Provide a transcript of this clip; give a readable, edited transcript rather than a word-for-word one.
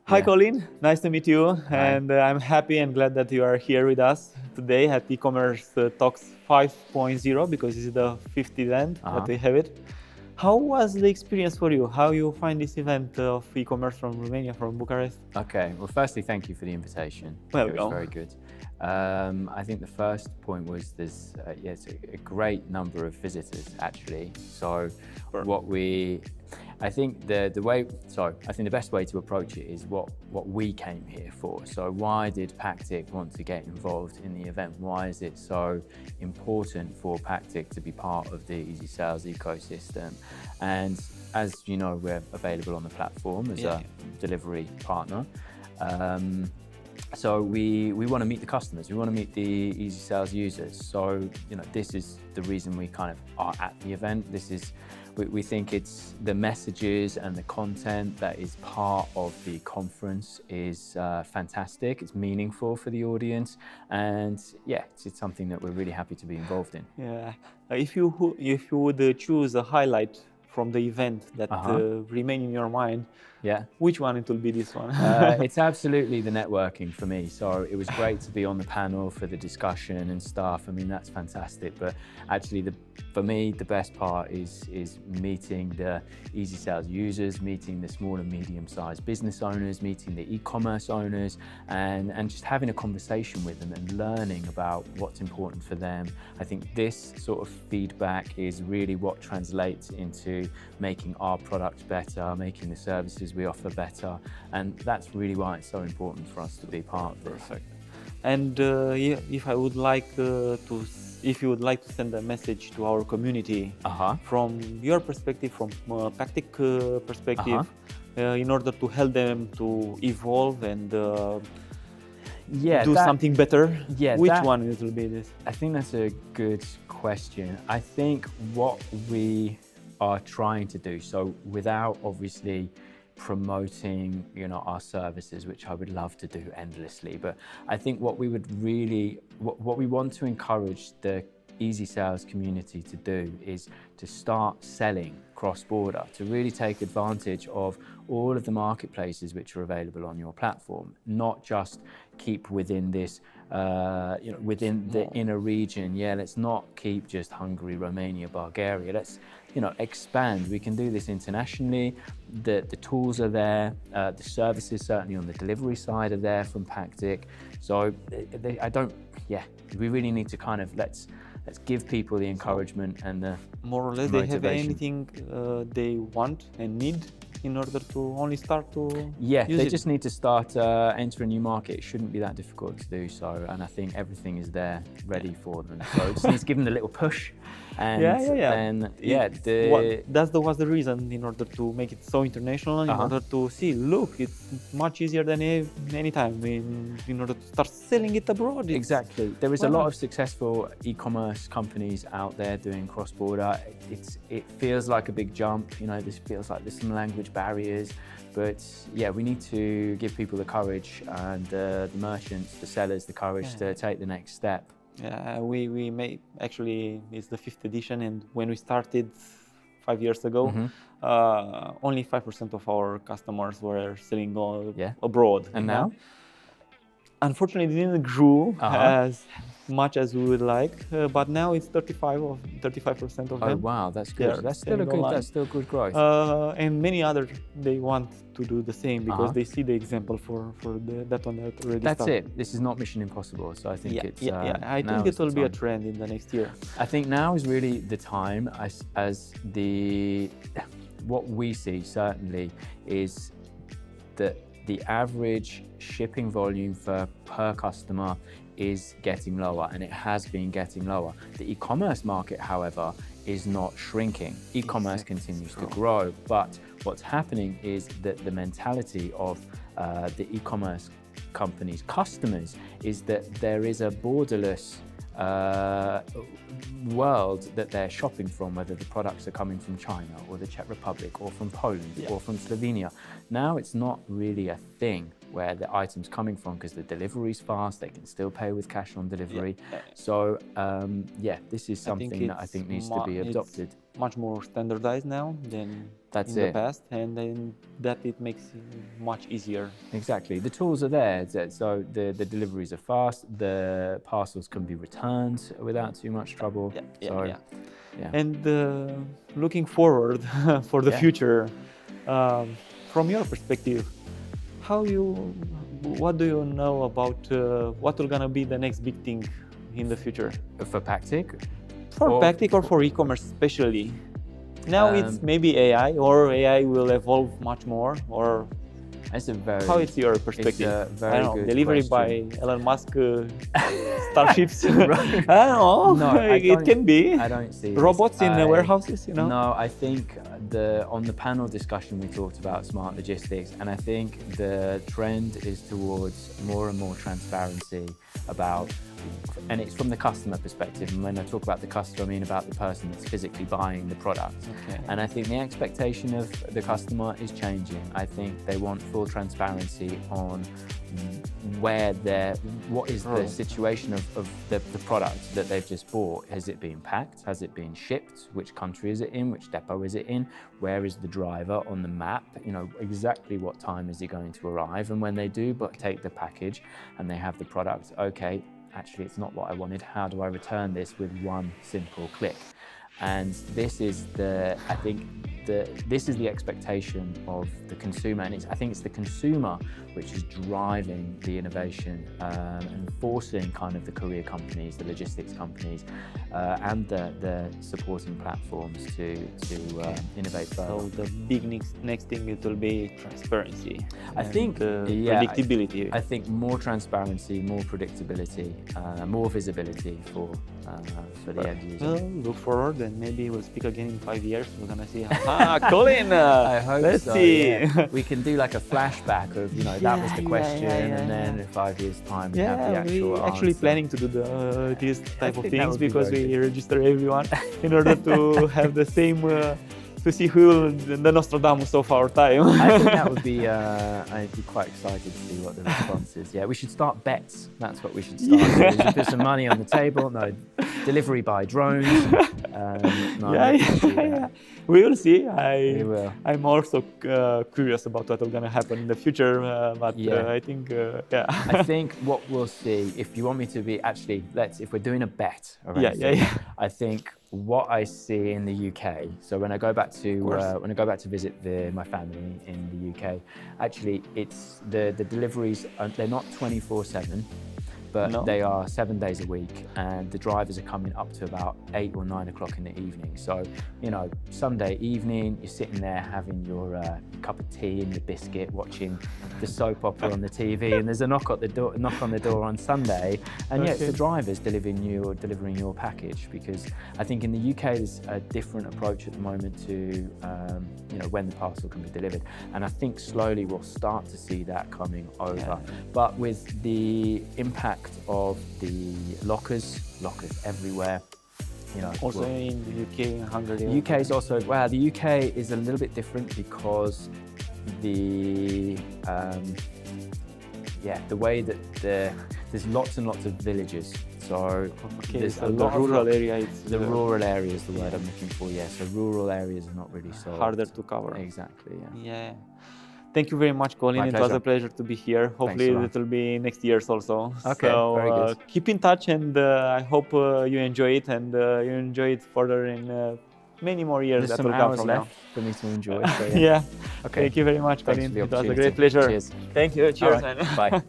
Hi, Yeah. Colin. Nice to meet you. Hi. And I'm happy and glad that you are here with us today at eCommerce Talks 5.0 because this is the fifth event that we have it. How was the experience for you? How you find this event of e-commerce from Romania, from Bucharest? Okay. Well, firstly, thank you for the invitation. Welcome. It was very good. I think the first point was there's it's a great number of visitors actually. So I think the best way to approach it is what we came here for. So why did Pactic want to get involved in the event? Why is it so important for Pactic to be part of the easySales ecosystem? And as you know, we're available on the platform as a delivery partner. So we want to meet the customers. We want to meet the easySales users. So this is the reason we kind of are at the event. We think it's the messages and the content that is part of the conference is fantastic. It's meaningful for the audience, and it's something that we're really happy to be involved in. Yeah. If you would choose a highlight from the event that remain in your mind, which one it will be? This one? It's absolutely the networking for me. So it was great to be on the panel for the discussion and stuff. I mean, that's fantastic. But actually, for me, the best part is meeting the easySales users, meeting the small and medium-sized business owners, meeting the e-commerce owners, and just having a conversation with them and learning about what's important for them. I think this sort of feedback is really what translates into making our product better, making the services we offer better, and that's really why it's so important for us to be part of this. Perfect. And if you would like to send a message to our community from your perspective, from Pactic perspective, in order to help them to evolve and do something better, which one will be this? I think that's a good question. I think what we are trying to do, so without obviously promoting our services, which I would love to do endlessly, but I think what we want to encourage the easySales community to do is to start selling cross-border, to really take advantage of all of the marketplaces which are available on your platform, not just keep within this within the inner region. Let's not keep just Hungary, Romania, Bulgaria. Let's expand. We can do this internationally. The tools are there. The services, certainly on the delivery side, are there from Pactic. So we really need to kind of let's give people the encouragement and the more or less motivation. They have anything they want and need in order to only start to they just need to start enter a new market. It shouldn't be that difficult to do so, and I think everything is there ready for them. So just need to give them a little push. And that was the reason, in order to make it so international, in order to see, look, it's much easier than any time in order to start selling it abroad. Exactly. There is a lot of successful e-commerce companies out there doing cross-border. It feels like a big jump. This feels like there's some language barriers, but we need to give people the courage and the merchants, the sellers, the courage to take the next step. We made, actually, it's the 5th edition, and when we started 5 years ago, only 5% of our customers were selling abroad. And now? Unfortunately, it didn't grow as much as we would like, but now it's 35% of them. Oh wow, that's good. That's still good growth. And many others, they want to do the same because they see the example for that one that already That's started. it. This is not mission impossible, so I think it's I think it will be a trend in the next year. I think now is really the time, as what we see certainly is that the average shipping volume per customer is getting lower, and it has been getting lower. The e-commerce market, however, is not shrinking. E-commerce continues to grow, but what's happening is that the mentality of the e-commerce companies' customers is that there is a borderless world that they're shopping from, whether the products are coming from China or the Czech Republic or from Poland or from Slovenia. Now it's not really a thing. where the item's coming from, because the delivery's fast, they can still pay with cash on delivery. Yeah. So this is something that I think needs to be adopted. It's much more standardized now than in the past, and then that it makes it much easier. Exactly. The tools are there, so the deliveries are fast, the parcels can be returned without too much trouble. Yeah. And looking forward for the future, from your perspective, what do you know about what will gonna be the next big thing in the future? For Pactic? For Pactic or for e-commerce especially? Now it's maybe AI, or AI will evolve much more, or how is your perspective? I don't know, delivery by Elon Musk starships. I don't know. No, it can be. I don't see robots in warehouses. No, I think on the panel discussion we talked about smart logistics, and I think the trend is towards more and more transparency about. And it's from the customer perspective, and when I talk about the customer, I mean about the person that's physically buying the product. And I think the expectation of the customer is changing. I think they want full transparency on what is the situation of the product that they've just bought. Has it been packed? Has it been shipped? Which country is it in? Which depot is it in? Where is the driver on the map? Exactly what time is he going to arrive? And when they do take the package and they have the product, okay, actually it's not what I wanted, how do I return this with one simple click? And this is this is the expectation of the consumer, and I think it's the consumer which is driving the innovation and forcing kind of the courier companies, the logistics companies, and the supporting platforms to innovate further. So the big next thing, it will be transparency. I think predictability. I think more transparency, more predictability, more visibility for the end user. Well, look forward, and maybe we'll speak again in 5 years. We're gonna see, Colin. I hope let's so. see. Yeah. We can do like a flashback of that was the question, and then in 5 years' time we have the actual we're actually answer. planning to do these type of things, because we register everyone in order to have the same. To see who will the Nostradamus of our time. I think that would be. I'd be quite excited to see what the response is. Yeah, we should start bets. That's what we should start. We should put some money on the table. No, delivery by drones. We will see. We will. I'm also curious about what is going to happen in the future. I think, I think what we'll see, if you want me to be, actually, if we're doing a bet. I think what I see in the UK. So when I go back to visit my family in the UK, actually, it's the deliveries. They're not 24/7. But they are 7 days a week, and the drivers are coming up to about 8 or 9 o'clock in the evening. So, Sunday evening, you're sitting there having your cup of tea and your biscuit, watching the soap opera on the TV, and there's a knock on the door on Sunday, and it's the drivers delivering your package. Because I think in the UK there's a different approach at the moment to when the parcel can be delivered, and I think slowly we'll start to see that coming over. But with the impact of the lockers everywhere, also in the UK and Hungary. The UK is also the UK is a little bit different, because the way that there's lots and lots of villages. So there's a lot rural area. The rural area is the word I'm looking for. Yeah, so rural areas are not really so harder to cover. Exactly. Yeah. Thank you very much, Colin. It was a pleasure to be here. Hopefully it will be next years also. Okay, so, very good. Keep in touch, and I hope you enjoy it, and you enjoy it further in many more years. There's that some will come hours from left now. for me to enjoy. So Okay. Okay. Thank you very much, Colin. Thanks for the It was a opportunity. great pleasure. Cheers. Thank you. Cheers. All right. Bye.